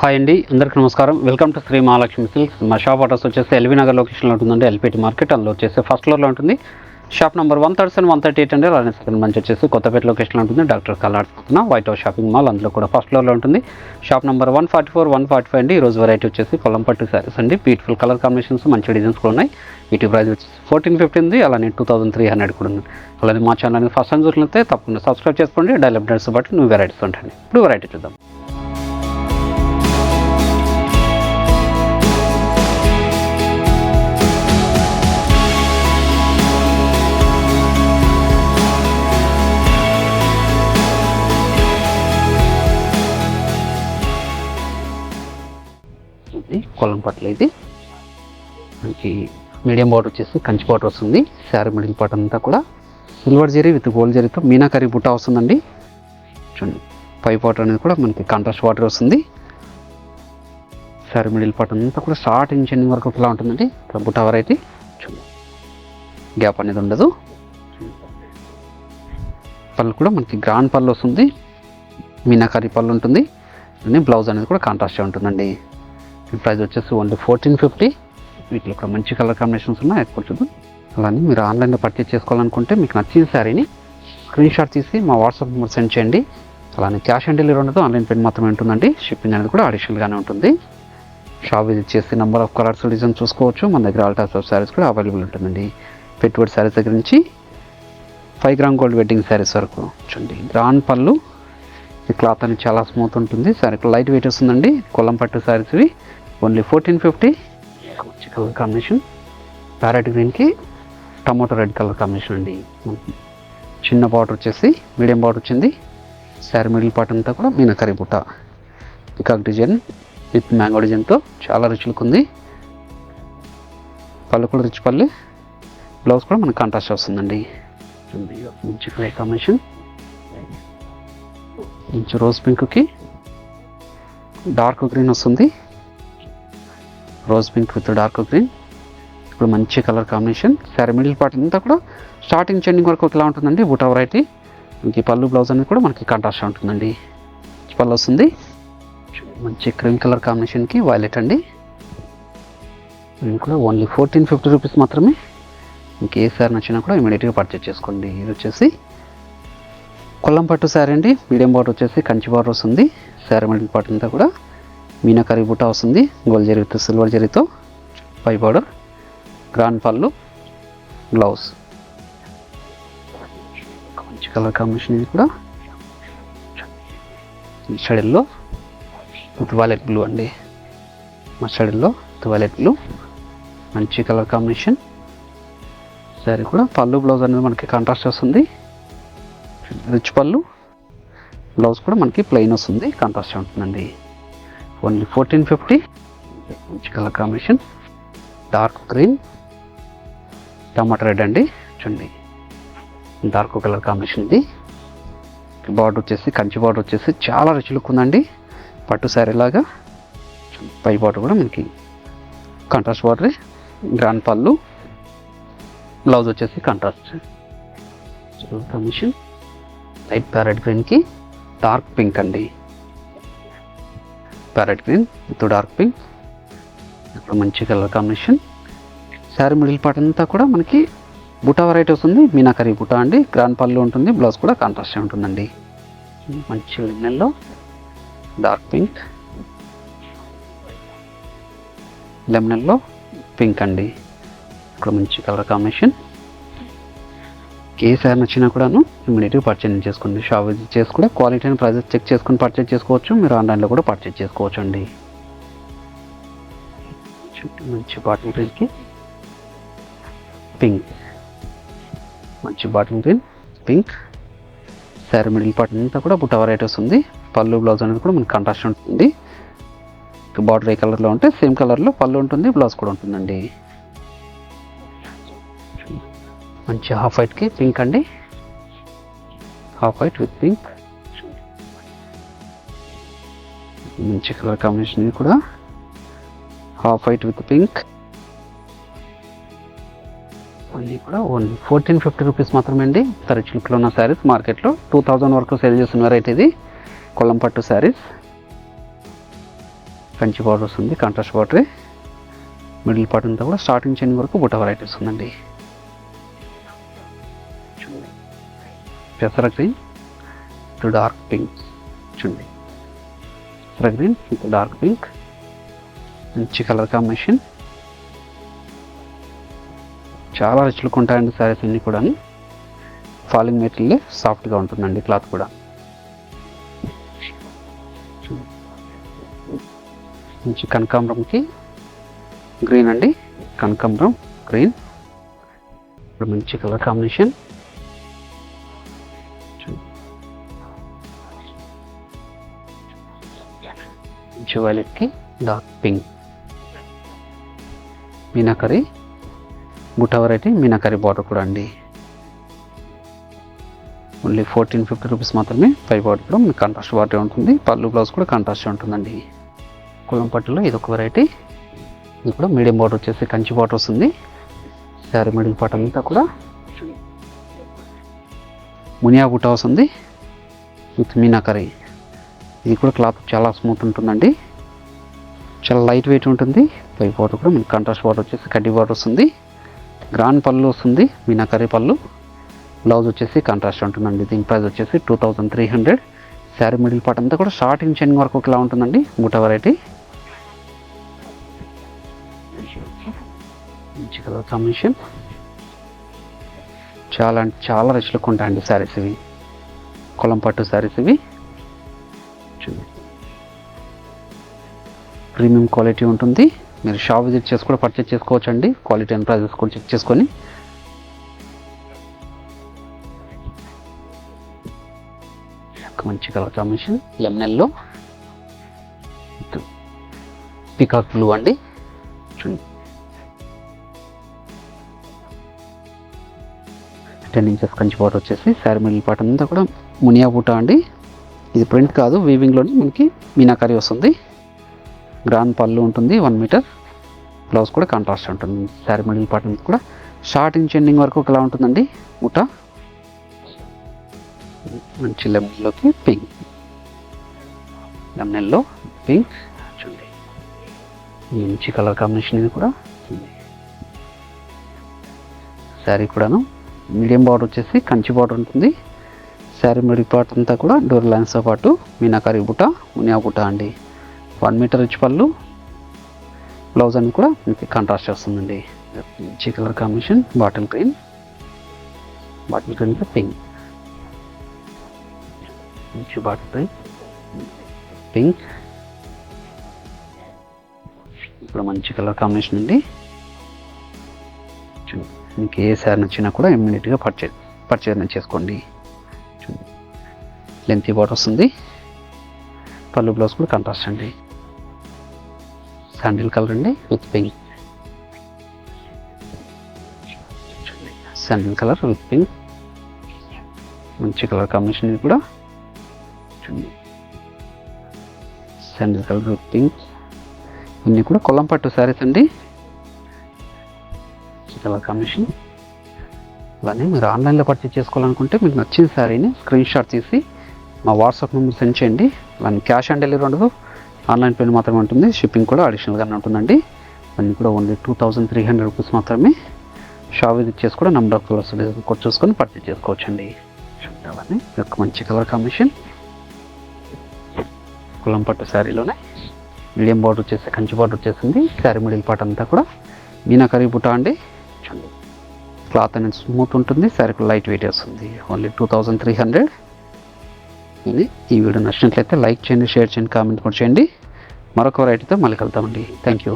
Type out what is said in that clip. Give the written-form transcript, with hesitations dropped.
Hi అండి, అందరికీ నమస్కారం. Welcome to Shri Mahalakshmi silks. మా షాప్ అడ్రస్ వచ్చేసి ఎల్బీ నగర్ లొకేషన్లో ఉంటుందండి. ఎల్పిటి మార్కెట్ అందులో వచ్చేసి ఫస్ట్ ఫ్లోర్లో ఉంటుంది. షాప్ నెంబర్ 137 138 అండి. అలానే సెకండ్ మంచి వచ్చేసి కొత్తపేట లొకేషన్లో ఉంటుంది. డాక్టర్ కల్లాడ్స్ పక్కన వైట్ హౌస్ షాపింగ్ మాల్ అందులో కూడా ఫస్ట్ ఫ్లోర్లో ఉంటుంది. షాప్ నెంబర్ 144 145 అండి. ఈరోజు వెరైటీ వచ్చేసి పొలం పట్టు శారీస్ అండి. బ్యూటిఫుల్ కలర్ కాంబినేషన్స్, మంచి డిజైన్స్ కూడా ఉన్నాయి. వీటి ప్రైస్ వచ్చేసి 1450 ఉంది. అలానే 2300 కూడా ఉంది. అలానే మా ఛానల్ని ఫస్ట్ టైం చూసినట్లయితే తప్పకుండా సబ్స్క్రైబ్ చేసుకోండి. డైలీ అప్డేట్స్ బట్టి నువ్వు వెరైటీస్ ఉంటాయండి. ఇప్పుడు వెరైటీ చూద్దాం. కొలం పట్ల ఇది మనకి మీడియం బార్డర్ వచ్చేసి కంచి బార్డర్ వస్తుంది. శారీ మిడిల్ పార్ట్ అంతా కూడా సిల్వర్ జరీ విత్ గోల్డ్ జరీతో మీనాకరీ బుట్ట వస్తుందండి. చూడండి, పై బార్డర్ అనేది కూడా మనకి కాంట్రాస్ట్ బార్డర్ వస్తుంది. శారీ మిడిల్ పార్ట్ అంతా కూడా స్టార్ట్ నుంచి ఎండింగ్ వరకు ఇలా ఉంటుందండి. బుట్ట వెరైటీ చూడండి, గ్యాప్ అనేది ఉండదు. పళ్ళు కూడా మనకి గ్రాండ్ పళ్ళు వస్తుంది. మీనాకరీ పళ్ళు ఉంటుంది. బ్లౌజ్ అనేది కూడా కాంట్రాస్ట్గా ఉంటుందండి. ప్రైస్ వచ్చేసి ఓన్లీ 1450. వీటిలో కూడా మంచి కలర్ కాంబినేషన్స్ ఉన్నాయి. ఎక్కువ చూద్దాం. అలానే మీరు ఆన్లైన్లో పర్చేస్ చేసుకోవాలనుకుంటే మీకు నచ్చిన శారీని స్క్రీన్ షాట్ తీసి మా వాట్సాప్ నెంబర్ సెండ్ చేయండి. అలానే క్యాష్ ఆన్ డెలివరీ ఉండదు, ఆన్లైన్ పేమెంట్ మాత్రమే ఉంటుందండి. షిప్పింగ్ అనేది కూడా అడిషనల్గానే ఉంటుంది. షాప్ విజిట్ చేసి నెంబర్ ఆఫ్ కలర్స్ డిజైన్ చూసుకోవచ్చు. మన దగ్గర ఆల్ టైప్స్ ఆఫ్ శారీస్ కూడా అవైలబుల్ ఉంటుందండి. పెట్టుబడి శారీస్ దగ్గర నుంచి 5 గ్రామ్ గోల్డ్ వెడ్డింగ్ శారీస్ వరకు చూడండి. గ్రాండ్ పళ్ళు, ఈ క్లాత్ అనేది చాలా స్మూత్ ఉంటుంది. శారీ లైట్ వెయిట్ వస్తుందండి. కొల్లం పట్టు శారీస్ ఇవి ఓన్లీ 1450. మంచి కలర్ కాంబినేషన్, ప్యారెట్ గ్రీన్కి టమాటో రెడ్ కలర్ కాంబినేషన్ అండి. చిన్న బార్డర్ వచ్చేసి మీడియం బార్డర్ వచ్చింది. శారీ మిడిల్ పార్ట్ అంతా కూడా మీనాకరీ బుట్ట, పికాక్ డిజైన్ విత్ మ్యాంగో డిజైన్తో చాలా రిచ్ లుక్ ఉంది. పళ్ళు కూడా రిచ్ పళ్ళు. బ్లౌజ్ కూడా మనకు కాంట్రాస్ట్ వస్తుందండి. మంచి కలర్ కాంబినేషన్, మంచి రోజ్ పింక్కి డార్క్ గ్రీన్ వస్తుంది. Rose pink with dark green, ఇప్పుడు మంచి colour combination. Sari middle part అంతా కూడా స్టార్టింగ్ ఎండింగ్ వరకు ఇలా ఉంటుందండి. బుటా వెరైటీ. మనకి పళ్ళు బ్లౌజ్ అనేది కూడా మనకి కాంట్రాస్ట్ ఉంటుందండి. పళ్ళు వస్తుంది. మంచి క్రీమ్ కలర్ కాంబినేషన్కి వైలెట్ అండి. ఇది కూడా ఓన్లీ 1450 రూపీస్ మాత్రమే. మీకు ఏ శారీ నచ్చినా కూడా ఇమీడియట్గా పర్చేస్ చేసుకోండి. ఇది వచ్చేసి కొల్లం పట్టు శారీ అండి. మీడియం బార్డర్ వచ్చేసి కంచి బార్డర్ వస్తుంది. శారీ మిడిల్ పార్ట్ అంతా కూడా మీనాకరీ బుట్ట వస్తుంది. గోల్డ్ జరీ విత్ సిల్వర్ జరీతో పై బార్డర్, గ్రాండ్ పళ్ళు, బ్లౌజ్. మంచి కలర్ కాంబినేషన్. ఇది కూడా mustard yellow with violet blue అండి. Mustard yellow with violet blue, మంచి కలర్ కాంబినేషన్. శారీ కూడా పళ్ళు బ్లౌజ్ అనేది మనకి కాంట్రాస్ట్ వస్తుంది. రిచ్ పళ్ళు, బ్లౌజ్ కూడా మనకి ప్లెయిన్ వస్తుంది, కాంట్రాస్ట్ ఉంటుందండి. ఓన్లీ 1450. మంచి colour combination, dark green, tomato red అండి. చూడండి, డార్క్ కలర్ కాంబినేషన్. ఇది బార్డర్ వచ్చేసి కంచి బార్డర్ వచ్చేసి చాలా రిచ్ లుక్ ఉందండి. పట్టు శారీ లాగా. పై బార్డర్ కూడా మనకి కాంట్రాస్ట్ బార్డర్, గ్రాండ్ పళ్ళు, బ్లౌజ్ వచ్చేసి కాంట్రాస్ట్ కాంబినేషన్. లైట్ ప్యారెట్ గ్రీన్కి డార్క్ పింక్ అండి. Parrot green with dark pink, ఇప్పుడు మంచి colour combination. Sari middle part అంతా కూడా మనకి బుటా వెరైటీ వస్తుంది. మీనాకరీ బుటా అండి. గ్రాండ్ పళ్ళు ఉంటుంది. బ్లౌజ్ కూడా కాంట్రాస్ట్ ఉంటుందండి. మంచి లెమన్లో డార్క్ పింక్, లెమన్లో పింక్ అండి. ఇప్పుడు మంచి కలర్ కాంబినేషన్. ఏ శారీ నచ్చినా కూడాను ఇమీడియట్గా పర్చేజ్ చేసుకోండి. షాప్ విజిట్ చేసి కూడా క్వాలిటీ అండ్ ప్రైజెస్ చెక్ చేసుకుని పర్చేజ్ చేసుకోవచ్చు. మీరు ఆన్లైన్లో కూడా పర్చేజ్ చేసుకోవచ్చు అండి. మంచి బాటిల్ గ్రీన్కి పింక్, మంచి bottle green pink. Sari middle part అంతా కూడా బుట్ట వెరైటీ వస్తుంది. పళ్ళు బ్లౌజ్ అనేది కూడా మనకి కాంట్రాస్ట్ ఉంటుంది. బార్డర్ ఏ కలర్లో ఉంటే సేమ్ కలర్లో పళ్ళు ఉంటుంది, బ్లౌజ్ కూడా ఉంటుందండి. మంచి హాఫ్ వైట్కి పింక్ అండి. హాఫ్ వైట్ విత్ పింక్, మంచి కలర్ కాంబినేషన్. ఇది కూడా హాఫ్ వైట్ విత్ పింక్. అన్నీ కూడా ఓన్లీ 1450 రూపీస్ మాత్రమే అండి. రిచ్ లుక్లో ఉన్న శారీస్ మార్కెట్లో 2000 వరకు సేల్ చేస్తున్న వెరైటీ ఇది. కొల్లం పట్టు శారీస్ కంచి బార్డర్ వస్తుంది, కాంట్రాస్ట్ బార్డర్. మిడిల్ పార్ట్ అంతా కూడా స్టార్టింగ్ చైన్ వరకు బుట్ట వెరైటీ వస్తుందండి. పెసర గ్రీన్ టు డార్క్ పింక్ చూడండి. పెసర గ్రీన్ విత్ డార్క్ పింక్, మంచి కలర్ కాంబినేషన్. చాలా రిచ్ లుక్ ఉంటాయండి శారీస్ అన్నీ కూడా. ఫాలింగ్ మెటీరియల్ సాఫ్ట్గా ఉంటుందండి క్లాత్ కూడా. మంచి కనకాంబరంకి గ్రీన్ అండి, కనకాంబరం గ్రీన్. ఇప్పుడు మంచి కలర్ కాంబినేషన్. మంచి వైలెట్కి డార్క్ పింక్, మీనాకరీ బుట్ట వెరైటీ, మీనాకరీ బార్డర్ కూడా అండి. ఓన్లీ 1450 రూపీస్ మాత్రమే. పై బార్డర్ కూడా మీకు కాంట్రాస్ట్ బార్డర్ ఉంటుంది, పళ్ళు బ్లౌజ్ కూడా కాంట్రాస్ట్ ఉంటుందండి. కులం పట్టులో ఇది ఒక వెరైటీ. ఇది కూడా మీడియం బార్డర్ వచ్చేసి కంచి బార్డర్ వస్తుంది. శారీ మిడిల్ పార్ట్ అంతా కూడా మునియా బుట్ట వస్తుంది విత్ మీనాకరీ. ఇది కూడా క్లాత్ చాలా స్మూత్ ఉంటుందండి, చాలా లైట్ వెయిట్ ఉంటుంది. పై బార్డర్ కూడా మీకు కాంట్రాస్ట్ బార్డర్ వచ్చేసి కడ్డీ బార్డర్ వస్తుంది. గ్రాండ్ పళ్ళు వస్తుంది, మీనాకరీ పళ్ళు. బ్లౌజ్ వచ్చేసి కాంట్రాస్ట్ ఉంటుందండి. దీని ప్రైస్ వచ్చేసి 2300. శారీ మిడిల్ పార్ట్ అంతా కూడా స్టార్టింగ్ చైన్ వరకు ఇలా ఉంటుందండి బుట్ట వెరైటీ. మంచి కలర్ కాంబినేషన్. చాలా అంటే చాలా రిచ్ లుక్ ఉంటాయండి శారీస్ ఇవి. కొలం పట్టు శారీస్ ఇవి. ప్రీమియం క్వాలిటీ ఉంటుంది. మీరు షాప్ విజిట్ చేసి కూడా పర్చేజ్ చేసుకోవచ్చు అండి. క్వాలిటీ అండ్ ప్రైజెస్ కూడా చెక్ చేసుకొని. మంచి colour combination, lemon yellow peacock blue అండి. చూడండి 10 ఇంచెస్ కంచి బార్డర్ వచ్చేసి శారీ మిడిల్ పార్ట్ అంతా కూడా మునియా బూటా అండి. ఇది ప్రింట్ కాదు, వీవింగ్లోని మనకి మీనాకరీ వస్తుంది. గ్రాండ్ పళ్ళు ఉంటుంది 1 మీటర్. బ్లౌజ్ కూడా కాంట్రాస్ట్ ఉంటుంది. శారీ మిడిల్ పార్ట్ అంతా కూడా స్టార్టింగ్ ఎండింగ్ వరకు ఇలా ఉంటుందండి బూటా. మంచి లెమన్లోకి పింక్, లెమనెల్లో పింక్ చూడండి. మంచి కలర్ కాంబినేషన్ ఇది కూడా. శారీ కూడాను మీడియం బార్డర్ వచ్చేసి కంచి బార్డర్ ఉంటుంది. శారీ మిడిల్ పార్ట్ అంతా కూడా డోర్ లైన్స్తో పాటు మీనాకరీ బుట్ట, మునియా బుట్ట అండి. 1 మీటర్ రిచ్ పళ్ళు. బ్లౌజ్ అని కూడా మీకు కాంట్రాస్ట్ వస్తుందండి. మంచి colour combination, bottle green pink. మంచి బాటిల్ గ్రీన్ పింక్. ఇప్పుడు మంచి కలర్ కాంబినేషన్ అండి. మీకు ఏ శారీ నచ్చినా కూడా ఇమ్మీడియట్గా పర్చేజ్ చేసుకోండి. లెంతీ బార్డర్ వస్తుంది. పళ్ళు బ్లౌజ్ కూడా కాంట్రాస్ట్ అండి. శాండిల్ కలర్ అండి with pink. Sandal colour with pink. మంచి కలర్ కాంబినేషన్ ఇది కూడా. Sandal colour with pink. ఇవన్నీ కూడా కొల్లం పట్టు శారీస్ అండి. Colour combination. అలానే మీరు ఆన్లైన్లో పర్చేజ్ చేసుకోవాలనుకుంటే మీకు నచ్చిన శారీని స్క్రీన్ షాట్ తీసి మా వాట్సాప్ నెంబర్ సెండ్ చేయండి. అలానే క్యాష్ ఆన్ డెలివరీ ఉండదు, ఆన్లైన్ పేమెంట్ మాత్రమే ఉంటుంది. షిప్పింగ్ కూడా అడిషనల్గానే ఉంటుందండి. అన్నీ కూడా ఓన్లీ 2300 రూపీస్ మాత్రమే. షాప్ విజిట్ చేసి కూడా నెంబర్ ఆఫ్ కలర్స్ కొట్టి చూసుకొని పర్చేజ్ చేసుకోవచ్చండి. అలానే ఒక మంచి కలర్ కాంబినేషన్, కులం పట్టు శారీలోనే మీడియం బార్డర్ వచ్చేసి కంచి బార్డర్ వచ్చేసింది. శారీ మిడిల్ పార్ట్ అంతా కూడా మీనాకరీ బుట్ట అండి. చూడండి క్లాత్ అనేది స్మూత్ ఉంటుంది. శారీ లైట్ వెయిట్ వస్తుంది. ఓన్లీ 2300. ఈ వీడియో నచ్చినట్లయితే లైక్ చేయండి, షేర్ చేయండి, కామెంట్ కూడా చేయండి. మరొక వెరైటీతో మళ్ళీ కలుద్దామండి. Thank you.